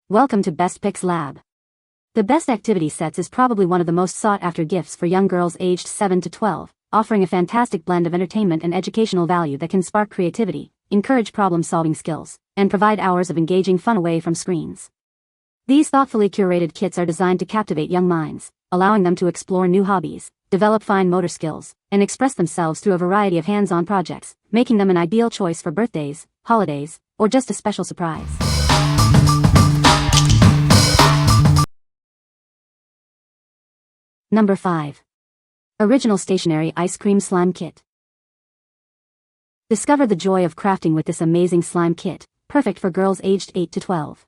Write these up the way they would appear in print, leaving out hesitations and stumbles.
Welcome to Best Picks Lab. The Best Activity Sets is probably one of the most sought-after gifts for young girls aged 7 to 12, offering a fantastic blend of entertainment and educational value that can spark creativity, encourage problem-solving skills, and provide hours of engaging fun away from screens. These thoughtfully curated kits are designed to captivate young minds, allowing them to explore new hobbies, develop fine motor skills, and express themselves through a variety of hands-on projects, making them an ideal choice for birthdays, holidays, or just a special surprise. Number 5. Original Stationery Ice Cream Slime Kit. Discover the joy of crafting with this amazing slime kit, perfect for girls aged 8 to 12.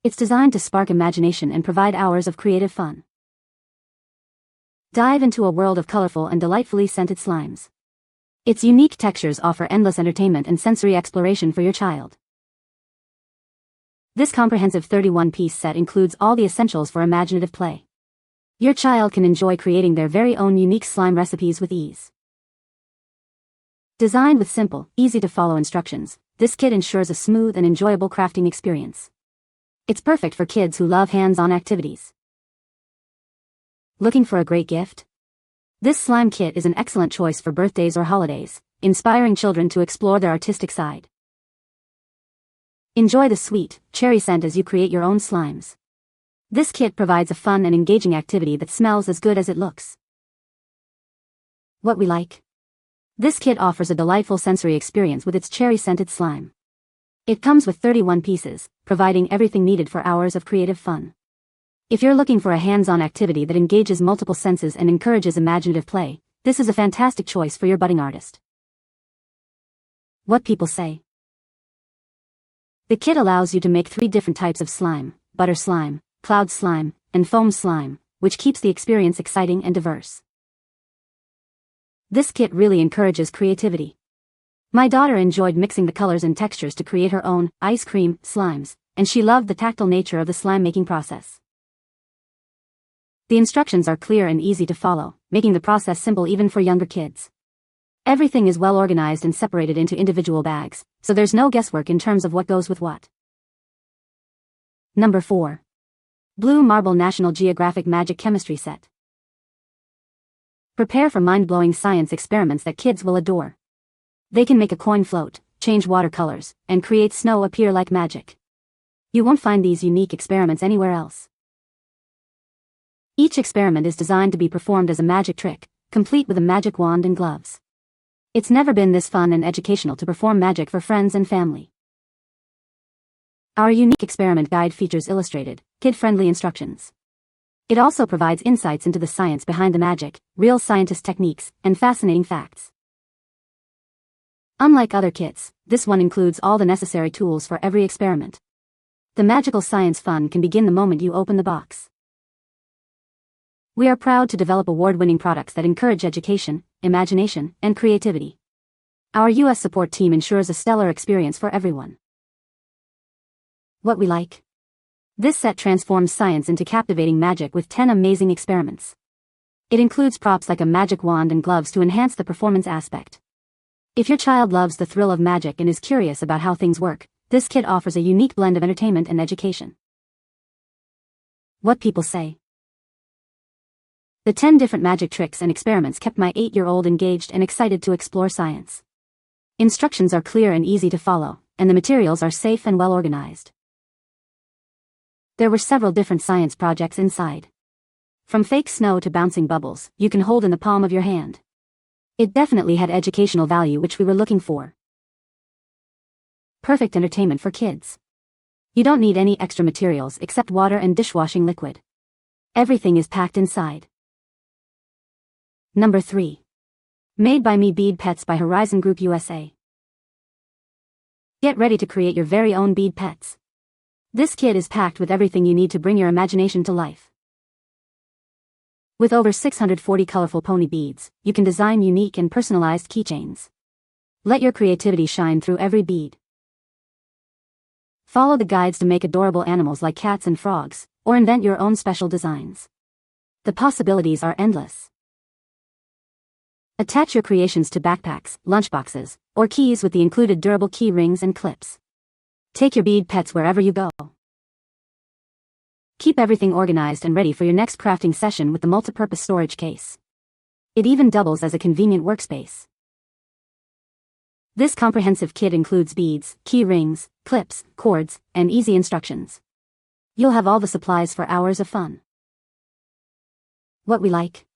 It's designed to spark imagination and provide hours of creative fun. Dive into a world of colorful and delightfully scented slimes. Its unique textures offer endless entertainment and sensory exploration for your child. This comprehensive 31-piece set includes all the essentials for imaginative play. Your child can enjoy creating their very own unique slime recipes with ease. Designed with simple, easy-to-follow instructions, this kit ensures a smooth and enjoyable crafting experience. It's perfect for kids who love hands-on activities. Looking for a great gift? This slime kit is an excellent choice for birthdays or holidays, inspiring children to explore their artistic side. Enjoy the sweet, cherry scent as you create your own slimes. This kit provides a fun and engaging activity that smells as good as it looks. What we like? This kit offers a delightful sensory experience with its cherry-scented slime. It comes with 31 pieces, providing everything needed for hours of creative fun. If you're looking for a hands-on activity that engages multiple senses and encourages imaginative play, this is a fantastic choice for your budding artist. What people say? The kit allows you to make 3 different types of slime: butter slime, cloud slime, and foam slime, which keeps the experience exciting and diverse. This kit really encourages creativity. My daughter enjoyed mixing the colors and textures to create her own ice cream slimes, and she loved the tactile nature of the slime making process. The instructions are clear and easy to follow, making the process simple even for younger kids. Everything is well organized and separated into individual bags, so there's no guesswork in terms of what goes with what. Number 4. Blue Marble National Geographic Magic Chemistry Set. Prepare for mind-blowing science experiments that kids will adore. They can make a coin float, change watercolors, and create snow appear like magic. You won't find these unique experiments anywhere else. Each experiment is designed to be performed as a magic trick, complete with a magic wand and gloves. It's never been this fun and educational to perform magic for friends and family. Our unique experiment guide features illustrated, kid-friendly instructions. It also provides insights into the science behind the magic, real scientist techniques, and fascinating facts. Unlike other kits, this one includes all the necessary tools for every experiment. The magical science fun can begin the moment you open the box. We are proud to develop award-winning products that encourage education, imagination, and creativity. Our U.S. support team ensures a stellar experience for everyone. What we like? This set transforms science into captivating magic with 10 amazing experiments. It includes props like a magic wand and gloves to enhance the performance aspect. If your child loves the thrill of magic and is curious about how things work, this kit offers a unique blend of entertainment and education. What people say? The 10 different magic tricks and experiments kept my 8-year-old engaged and excited to explore science. Instructions are clear and easy to follow, and the materials are safe and well organized. There were several different science projects inside. From fake snow to bouncing bubbles, you can hold in the palm of your hand. It definitely had educational value, which we were looking for. Perfect entertainment for kids. You don't need any extra materials except water and dishwashing liquid. Everything is packed inside. Number 3. Made by Me Bead Pets by Horizon Group USA. Get ready to create your very own bead pets. This kit is packed with everything you need to bring your imagination to life. With over 640 colorful pony beads, you can design unique and personalized keychains. Let your creativity shine through every bead. Follow the guides to make adorable animals like cats and frogs, or invent your own special designs. The possibilities are endless. Attach your creations to backpacks, lunchboxes, or keys with the included durable key rings and clips. Take your bead pets wherever you go. Keep everything organized and ready for your next crafting session with the multipurpose storage case. It even doubles as a convenient workspace. This comprehensive kit includes beads, key rings, clips, cords, and easy instructions. You'll have all the supplies for hours of fun. What we like.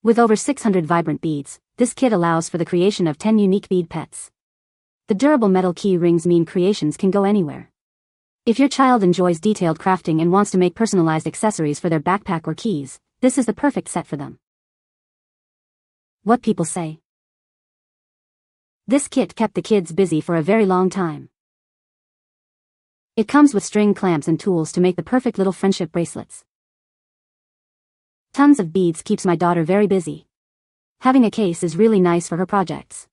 With over 600 vibrant beads, this kit allows for the creation of 10 unique bead pets. The durable metal key rings mean creations can go anywhere. If your child enjoys detailed crafting and wants to make personalized accessories for their backpack or keys, this is the perfect set for them. What people say. This kit kept the kids busy for a very long time. It comes with string clamps and tools to make the perfect little friendship bracelets. Tons of beads keeps my daughter very busy. Having a case is really nice for her projects.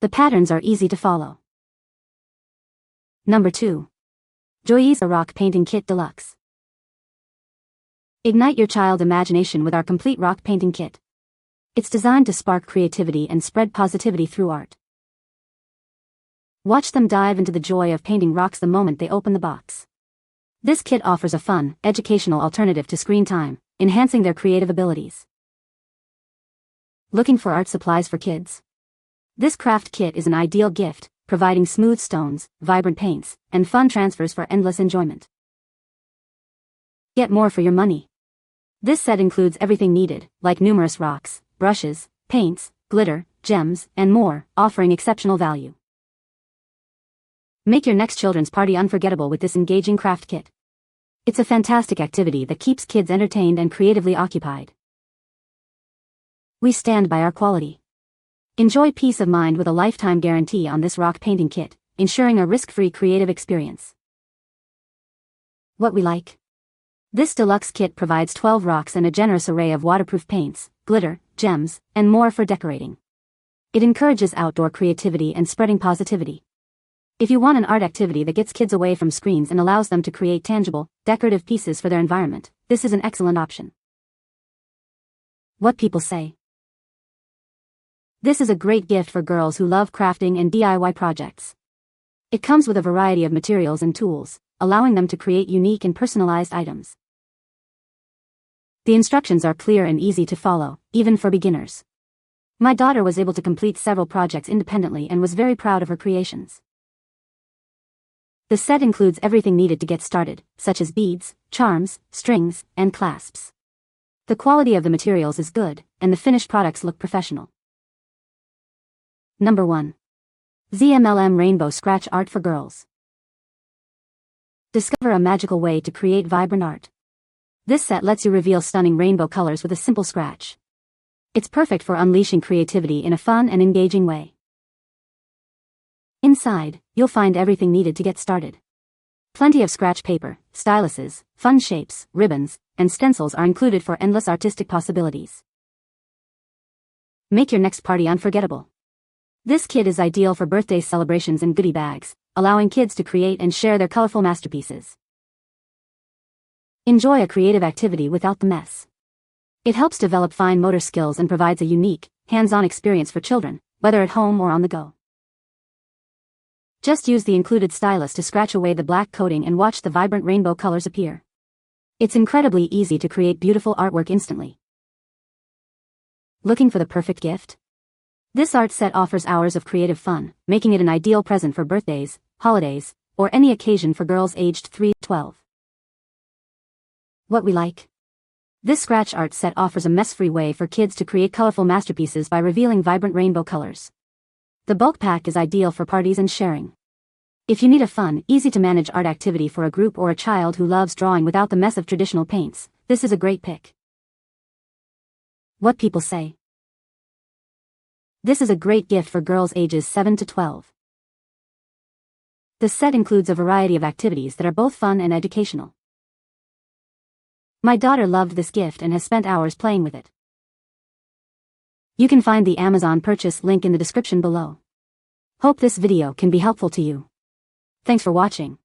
The patterns are easy to follow. Number 2. JOYEZA Rock Painting Kit Deluxe. Ignite your child's imagination with our complete rock painting kit. It's designed to spark creativity and spread positivity through art. Watch them dive into the joy of painting rocks the moment they open the box. This kit offers a fun, educational alternative to screen time, enhancing their creative abilities. Looking for art supplies for kids? This craft kit is an ideal gift, providing smooth stones, vibrant paints, and fun transfers for endless enjoyment. Get more for your money. This set includes everything needed, like numerous rocks, brushes, paints, glitter, gems, and more, offering exceptional value. Make your next children's party unforgettable with this engaging craft kit. It's a fantastic activity that keeps kids entertained and creatively occupied. We stand by our quality. Enjoy peace of mind with a lifetime guarantee on this rock painting kit, ensuring a risk-free creative experience. What we like. This deluxe kit provides 12 rocks and a generous array of waterproof paints, glitter, gems, and more for decorating. It encourages outdoor creativity and spreading positivity. If you want an art activity that gets kids away from screens and allows them to create tangible, decorative pieces for their environment, this is an excellent option. What people say. This is a great gift for girls who love crafting and DIY projects. It comes with a variety of materials and tools, allowing them to create unique and personalized items. The instructions are clear and easy to follow, even for beginners. My daughter was able to complete several projects independently and was very proud of her creations. The set includes everything needed to get started, such as beads, charms, strings, and clasps. The quality of the materials is good, and the finished products look professional. Number 1. ZMLM Rainbow Scratch Art for Girls. Discover a magical way to create vibrant art. This set lets you reveal stunning rainbow colors with a simple scratch. It's perfect for unleashing creativity in a fun and engaging way. Inside, you'll find everything needed to get started. Plenty of scratch paper, styluses, fun shapes, ribbons, and stencils are included for endless artistic possibilities. Make your next party unforgettable. This kit is ideal for birthday celebrations and goodie bags, allowing kids to create and share their colorful masterpieces. Enjoy a creative activity without the mess. It helps develop fine motor skills and provides a unique, hands-on experience for children, whether at home or on the go. Just use the included stylus to scratch away the black coating and watch the vibrant rainbow colors appear. It's incredibly easy to create beautiful artwork instantly. Looking for the perfect gift? This art set offers hours of creative fun, making it an ideal present for birthdays, holidays, or any occasion for girls aged 3 to 12. What we like. This scratch art set offers a mess-free way for kids to create colorful masterpieces by revealing vibrant rainbow colors. The bulk pack is ideal for parties and sharing. If you need a fun, easy-to-manage art activity for a group or a child who loves drawing without the mess of traditional paints, this is a great pick. What people say. This is a great gift for girls ages 7 to 12. The set includes a variety of activities that are both fun and educational. My daughter loved this gift and has spent hours playing with it. You can find the Amazon purchase link in the description below. Hope this video can be helpful to you. Thanks for watching.